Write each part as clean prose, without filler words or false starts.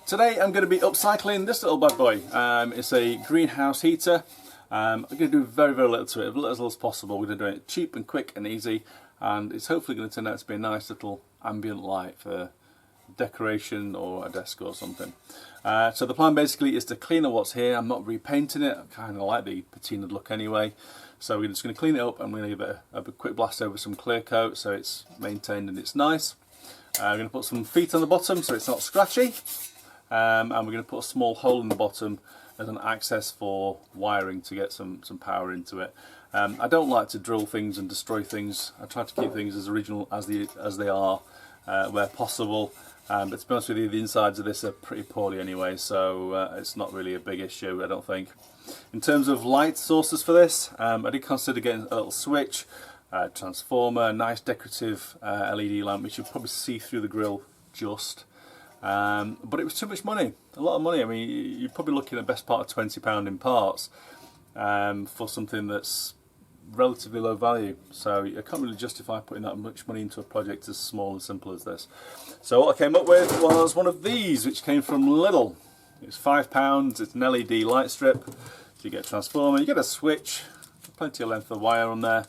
Today I'm going to be upcycling this little bad boy. It's a greenhouse heater. I'm going to do very little to it, as little as possible. We're going to do it cheap and quick and easy, and it's hopefully going to turn out to be a nice little ambient light for decoration or a desk or something. So the plan basically is to clean up what's here. I'm not repainting it. I kind of like the patinaed look anyway. So we're just going to clean it up and we're going to give it a quick blast over some clear coat so it's maintained and it's nice. I'm going to put some feet on the bottom so it's not scratchy. And we're going to put a small hole in the bottom as an access for wiring to get some power into it. I don't like to drill things and destroy things. I try to keep things as original as they are where possible. But to be honest with you, the insides of this are pretty poorly anyway, so it's not really a big issue, I don't think. In terms of light sources for this, I did consider getting a little switch, transformer, a nice decorative LED lamp which you'll probably see through the grill just. But it was too much money, a lot of money. I mean, you're probably looking at best part of £20 in parts for something that's relatively low value. So I can't really justify putting that much money into a project as small and simple as this. So what I came up with was one of these, which came from Lidl. It's £5, it's an LED light strip. So you get a transformer, you get a switch, plenty of length of wire on there,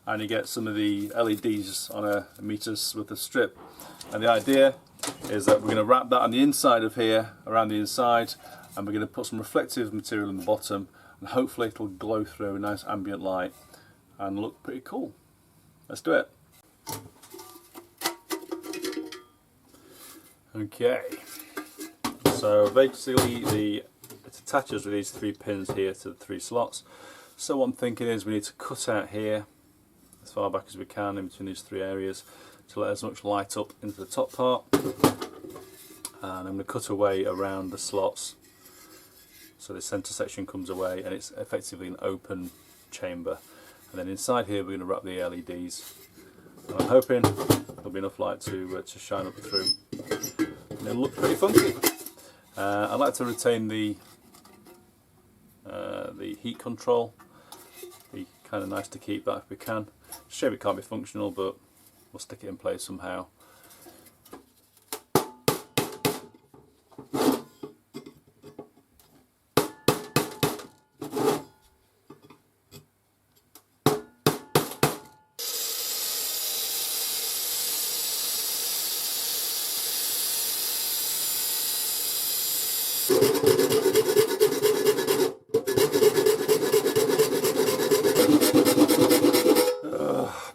and you get some of the LEDs on a meter's worth of strip. And the idea is that we're going to wrap that on the inside of here, around the inside, and we're going to put some reflective material in the bottom, and hopefully it'll glow through a nice ambient light and look pretty cool. Let's do it. Okay, so basically it attaches with these 3 pins here to the 3 slots. So what I'm thinking is we need to cut out here as far back as we can in between these 3 areas to let as much light up into the top part, and I'm going to cut away around the slots so the centre section comes away and it's effectively an open chamber. And then inside here we're going to wrap the LEDs, and I'm hoping there'll be enough light to shine up through and it'll look pretty funky. I'd like to retain the heat control. Be kind of nice to keep that if we can. Shame it can't be functional, but we'll stick it in place somehow.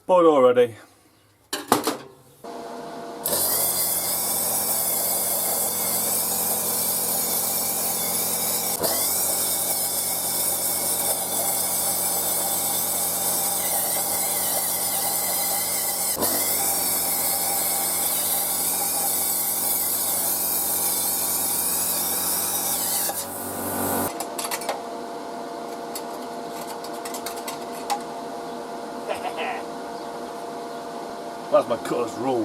Bored already. That's my cutter's rule.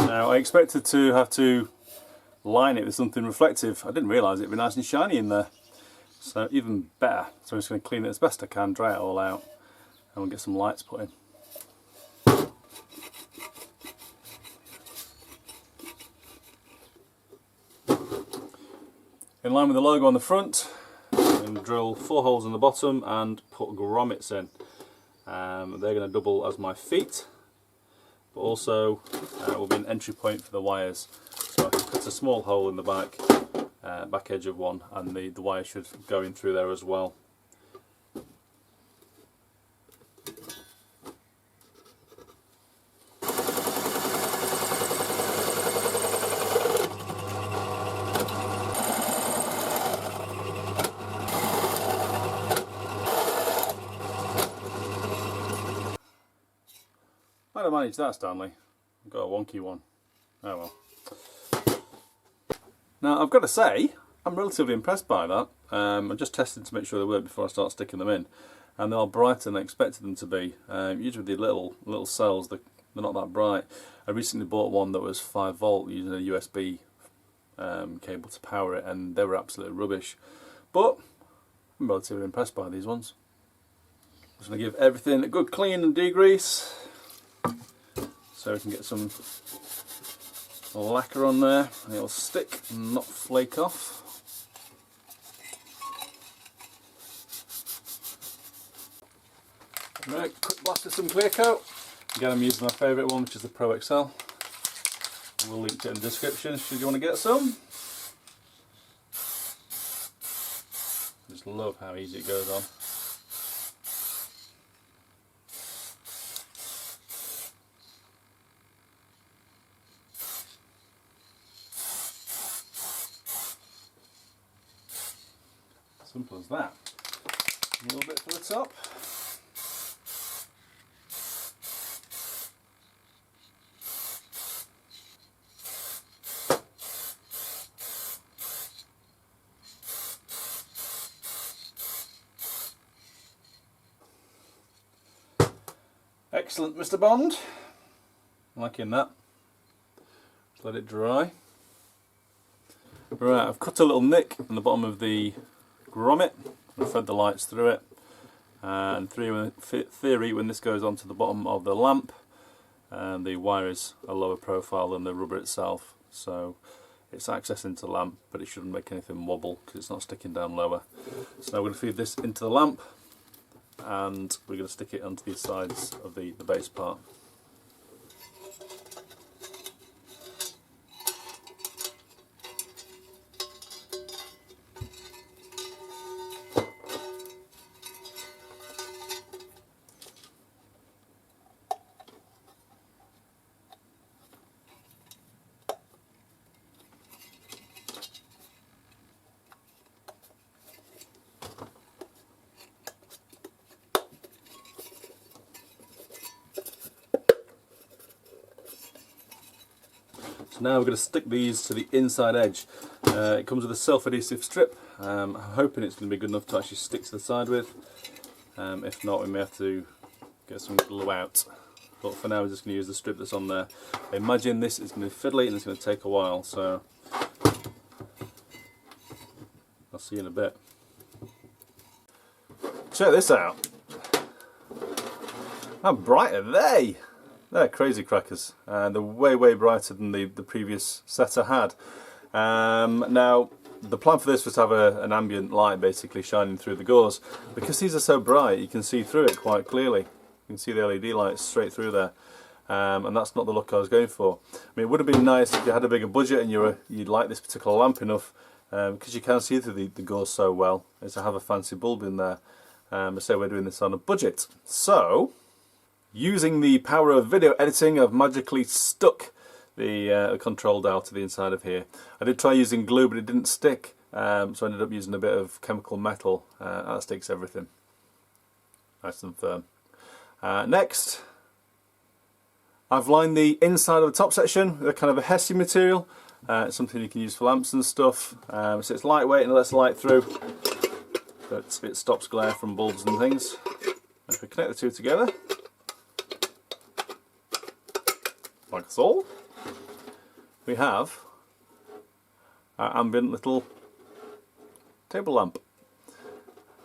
Now I expected to have to line it with something reflective. I didn't realise it'd be nice and shiny in there. So even better. So I'm just going to clean it as best I can, dry it all out, and we'll get some lights put in. In line with the logo on the front, I'm going to drill 4 holes in the bottom and put grommets in. They're going to double as my feet, but also will be an entry point for the wires. So I can cut a small hole in the back edge of one, and the wire should go in through there as well. Might have managed that, Stanley. I've got a wonky one. Oh well. Now I've got to say, I'm relatively impressed by that. I'm just testing to make sure they work before I start sticking them in. And they are brighter than I expected them to be. Usually with the little cells, they're not that bright. I recently bought one that was 5 volt using a USB cable to power it, and they were absolutely rubbish. But I'm relatively impressed by these ones. Just going to give everything a good clean and degrease so we can get some lacquer on there and it'll stick and not flake off. Right, quick blast of some clear coat. Again, I'm using my favourite one, which is the Pro XL. We'll link to it in the description should you want to get some. Just love how easy it goes on. Simple as that. A little bit for the top. Excellent, Mr. Bond. I'm liking that. Just let it dry. Right, I've cut a little nick in the bottom of the grommet and fed the lights through it. And theory, when this goes onto the bottom of the lamp, the wire is a lower profile than the rubber itself, so it's accessing to the lamp, but it shouldn't make anything wobble because it's not sticking down lower. So now we're going to feed this into the lamp, and we're going to stick it onto the sides of the base part. So now we're going to stick these to the inside edge. It comes with a self-adhesive strip. I'm hoping it's going to be good enough to actually stick to the side with. If not, we may have to get some glue out. But for now we're just going to use the strip that's on there. I imagine this is going to be fiddly and it's going to take a while, so I'll see you in a bit. Check this out. How bright are they? They're crazy crackers. They're way brighter than the previous set I had. Now, the plan for this was to have an ambient light basically shining through the gauze. Because these are so bright, you can see through it quite clearly. You can see the LED lights straight through there. And that's not the look I was going for. I mean, it would have been nice if you had a bigger budget and you'd like this particular lamp enough, because you can see through the gauze so well, is to have a fancy bulb in there. So we're doing this on a budget. So, using the power of video editing, I've magically stuck the control dial to the inside of here. I did try using glue, but it didn't stick, so I ended up using a bit of chemical metal. That sticks everything nice and firm. Next, I've lined the inside of the top section with a kind of a Hesse material. It's something you can use for lamps and stuff. So it's lightweight and it lets light through, but it stops glare from bulbs and things. If we connect the two together, like so, we have our ambient little table lamp.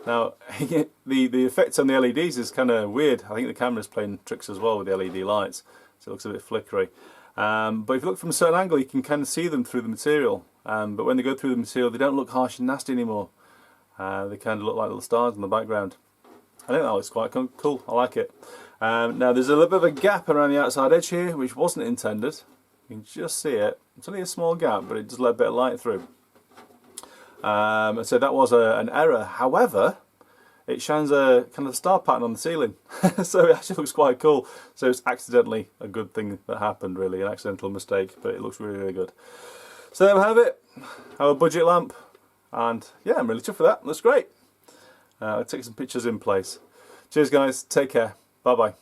Now, the effect on the LEDs is kind of weird. I think the camera's playing tricks as well with the LED lights, so it looks a bit flickery. But if you look from a certain angle, you can kind of see them through the material. But when they go through the material, they don't look harsh and nasty anymore. They kind of look like little stars in the background. I think that looks quite cool. I like it. Now there's a little bit of a gap around the outside edge here, which wasn't intended. You can just see it. It's only a small gap, but it does let a bit of light through. So that was an error. However, it shines a kind of star pattern on the ceiling. So it actually looks quite cool. So it's accidentally a good thing that happened, really, an accidental mistake, but it looks really good. So there we have it, our budget lamp. And yeah, I'm really chuffed with that. Looks great. I'll take some pictures in place. Cheers guys, take care. Bye bye.